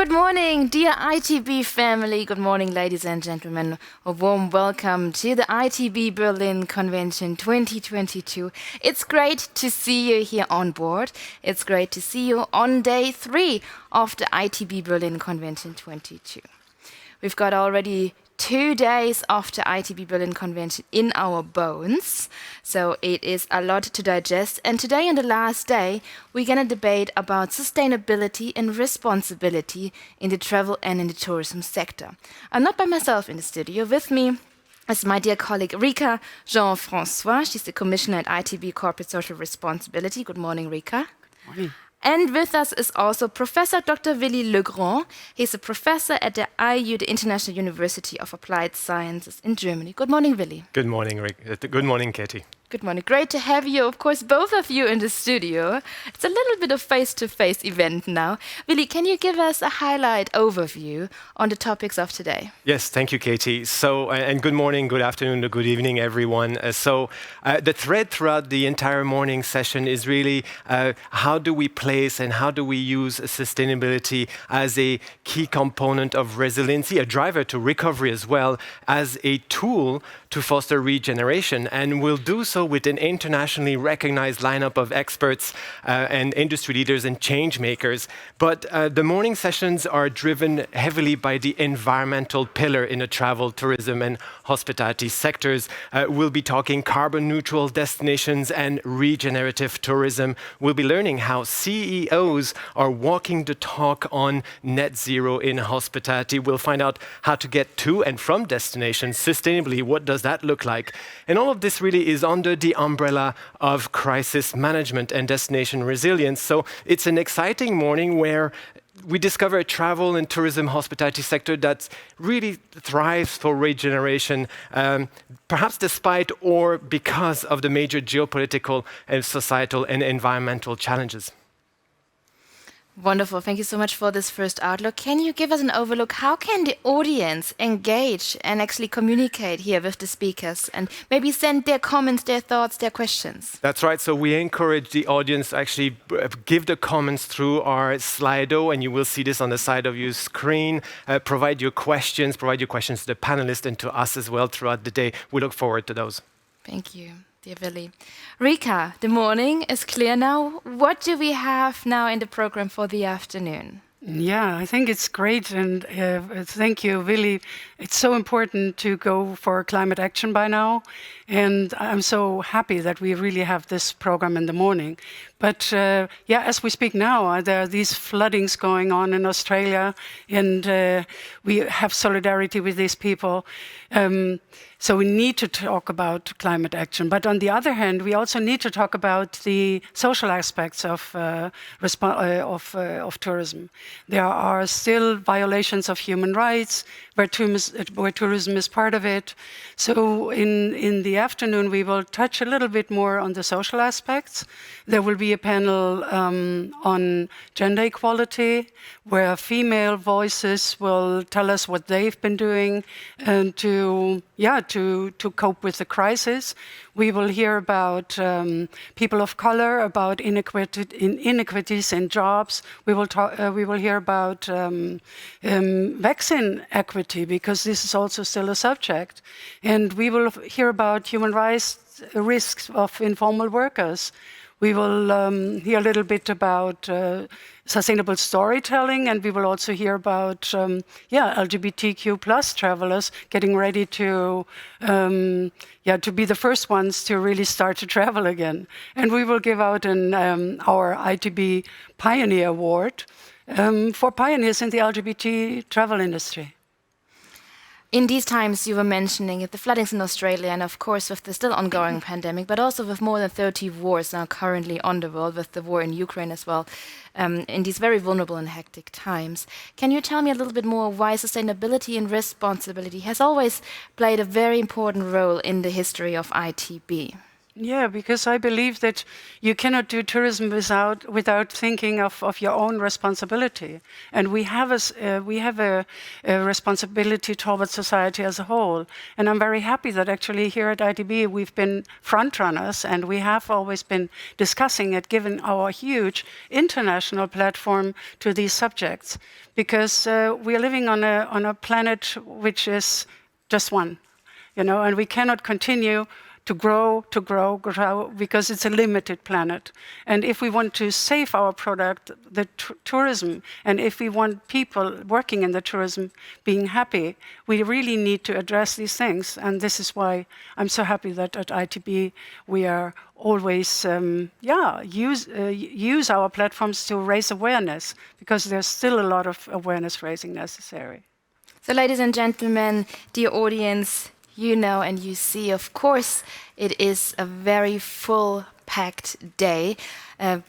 Good morning, dear ITB family. Good morning, ladies and gentlemen. A warm welcome to the ITBBerlin Convention 2022. It's great to see you here on board. It's great to see you on day 3 of the ITBBerlin Convention 22. We've got already 2 days of the ITBBerlin Convention in our bones, so it is a lot to digest. And today, on the last day, we're going to debate about sustainability and responsibility in the travel and in the tourism sector. I'm not by myself in the studio. With me is my dear colleague Rika, Jean-Francois. She's the commissioner at ITB Corporate Social Responsibility. Good morning, Rika. Good morning. And with us is also Professor Dr. Willy Legrand. He's a professor at the IU, the International University of Applied Sciences in Germany. Good morning, Willy. Good morning, Rick. Good morning, Katie. Good morning. Great to have you, of course, both of you in the studio. It's a little bit of face-to-face event now. Willy, can you give us a highlight overview on the topics of today? Yes, thank you, Katie. And good morning, good afternoon, good evening, everyone. The thread throughout the entire morning session is really how do we place and how do we use sustainability as a key component of resiliency, a driver to recovery as well, as a tool to foster regeneration. And we'll do so with an internationally recognized lineup of experts and industry leaders and change makers. But the morning sessions are driven heavily by the environmental pillar in the travel, tourism, and hospitality sectors. We'll be talking carbon neutral destinations and regenerative tourism. We'll be learning how CEOs are walking the talk on net zero in hospitality. We'll find out how to get to and from destinations sustainably. What does that look like? And all of this really is under the umbrella of crisis management and destination resilience. So it's an exciting morning where we discover a travel and tourism hospitality sector that really thrives for regeneration, perhaps despite or because of the major geopolitical and societal and environmental challenges. Wonderful. Thank you so much for this first outlook. Can you give us an overlook? How can the audience engage and actually communicate here with the speakers and maybe send their comments, their thoughts, their questions? That's right. So we encourage the audience to actually give the comments through our Slido, and you will see this on the side of your screen. Provide your questions to the panelists and to us as well throughout the day. We look forward to those. Thank you, dear Willy. Rika, the morning is clear now. What do we have now in the program for the afternoon? Yeah, I think it's great, and thank you, Willy. It's so important to go for climate action by now, and I'm so happy that we really have this program in the morning. But as we speak now, there are these floodings going on in Australia, and we have solidarity with these people. So we need to talk about climate action. But on the other hand, we also need to talk about the social aspects of tourism. There are still violations of human rights, where tourism is part of it. So in the afternoon, we will touch a little bit more on the social aspects. There will be a panel on gender equality, where female voices will tell us what they've been doing and to cope with the crisis. We will hear about people of color, about inequities in jobs. We will hear about vaccine equity, because this is also still a subject. And we will hear about human rights risks of informal workers. We will hear a little bit about sustainable storytelling, and we will also hear about LGBTQ plus travelers getting ready to be the first ones to really start to travel again. And we will give out our ITB Pioneer Award for pioneers in the LGBT travel industry. In these times, you were mentioning the floodings in Australia, and of course with the still ongoing pandemic, but also with more than 30 wars now currently on the world, with the war in Ukraine as well, in these very vulnerable and hectic times. Can you tell me a little bit more why sustainability and responsibility has always played a very important role in the history of ITB? Yeah, because I believe that you cannot do tourism without thinking of your own responsibility, and we have a responsibility towards society as a whole. And I'm very happy that actually here at ITB we've been front runners, and we have always been discussing it, given our huge international platform to these subjects, because we are living on a planet which is just one, and we cannot continue to grow, because it's a limited planet. And if we want to save our product, the tourism, and if we want people working in the tourism being happy, we really need to address these things. And this is why I'm so happy that at ITB we are always use our platforms to raise awareness, because there's still a lot of awareness raising necessary. So, ladies and gentlemen, dear audience, you know and you see, of course, it is a very full-packed day.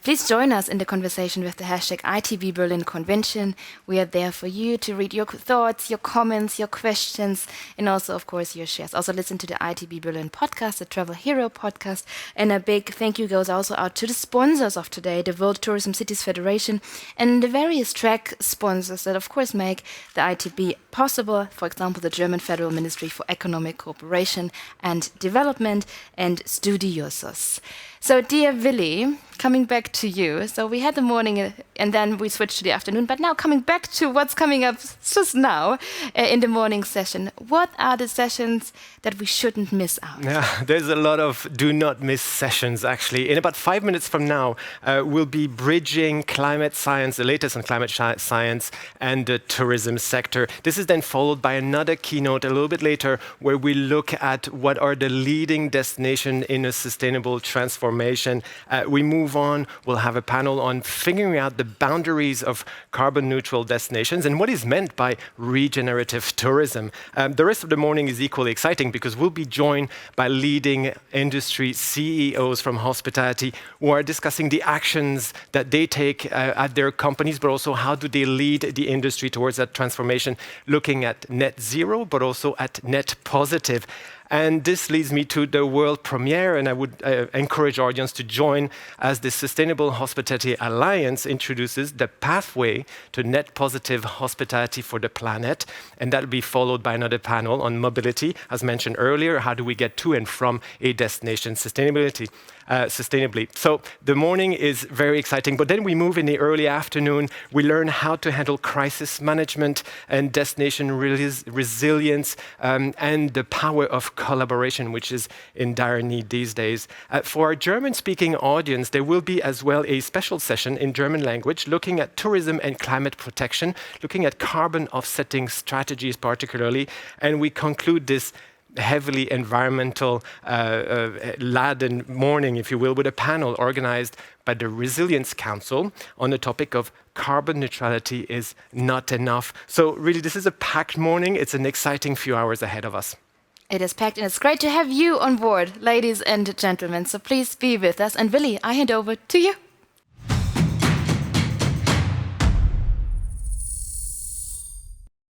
Please join us in the conversation with the hashtag ITBBerlin Convention. We are there for you to read your thoughts, your comments, your questions, and also, of course, your shares. Also listen to the ITBBerlin podcast, the Travel Hero podcast. And a big thank you goes also out to the sponsors of today, the World Tourism Cities Federation, and the various track sponsors that, of course, make the ITB possible. For example, the German Federal Ministry for Economic Cooperation and Development, and Studiosos. So, dear Willy, coming back to you. So we had the morning and then we switched to the afternoon, but now coming back to what's coming up just now in the morning session. What are the sessions that we shouldn't miss out? Yeah, there's a lot of do not miss sessions, actually. In about 5 minutes from now, we'll be bridging climate science, the latest on climate science and the tourism sector. This is then followed by another keynote a little bit later, where we look at what are the leading destinations in a sustainable transformation. We move on, we'll have a panel on figuring out the boundaries of carbon neutral destinations and what is meant by regenerative tourism. The rest of the morning is equally exciting because we'll be joined by leading industry CEOs from hospitality who are discussing the actions that they take at their companies, but also how do they lead the industry towards that transformation, looking at net zero, but also at net positive. And this leads me to the world premiere, and I would encourage our audience to join as the Sustainable Hospitality Alliance introduces the pathway to net positive hospitality for the planet. And that'll be followed by another panel on mobility, as mentioned earlier. How do we get to and from a destination sustainably? So the morning is very exciting, but then we move in the early afternoon. We learn how to handle crisis management and destination resilience and the power of collaboration, which is in dire need these days. For our German-speaking audience, there will be as well a special session in German language looking at tourism and climate protection, looking at carbon offsetting strategies particularly, and we conclude this heavily environmental laden morning, if you will, with a panel organized by the Resilience Council on the topic of carbon neutrality is not enough. So really, this is a packed morning. It's an exciting few hours ahead of us. It is packed and it's great to have you on board, ladies and gentlemen. So please be with us. And Willy, I hand over to you.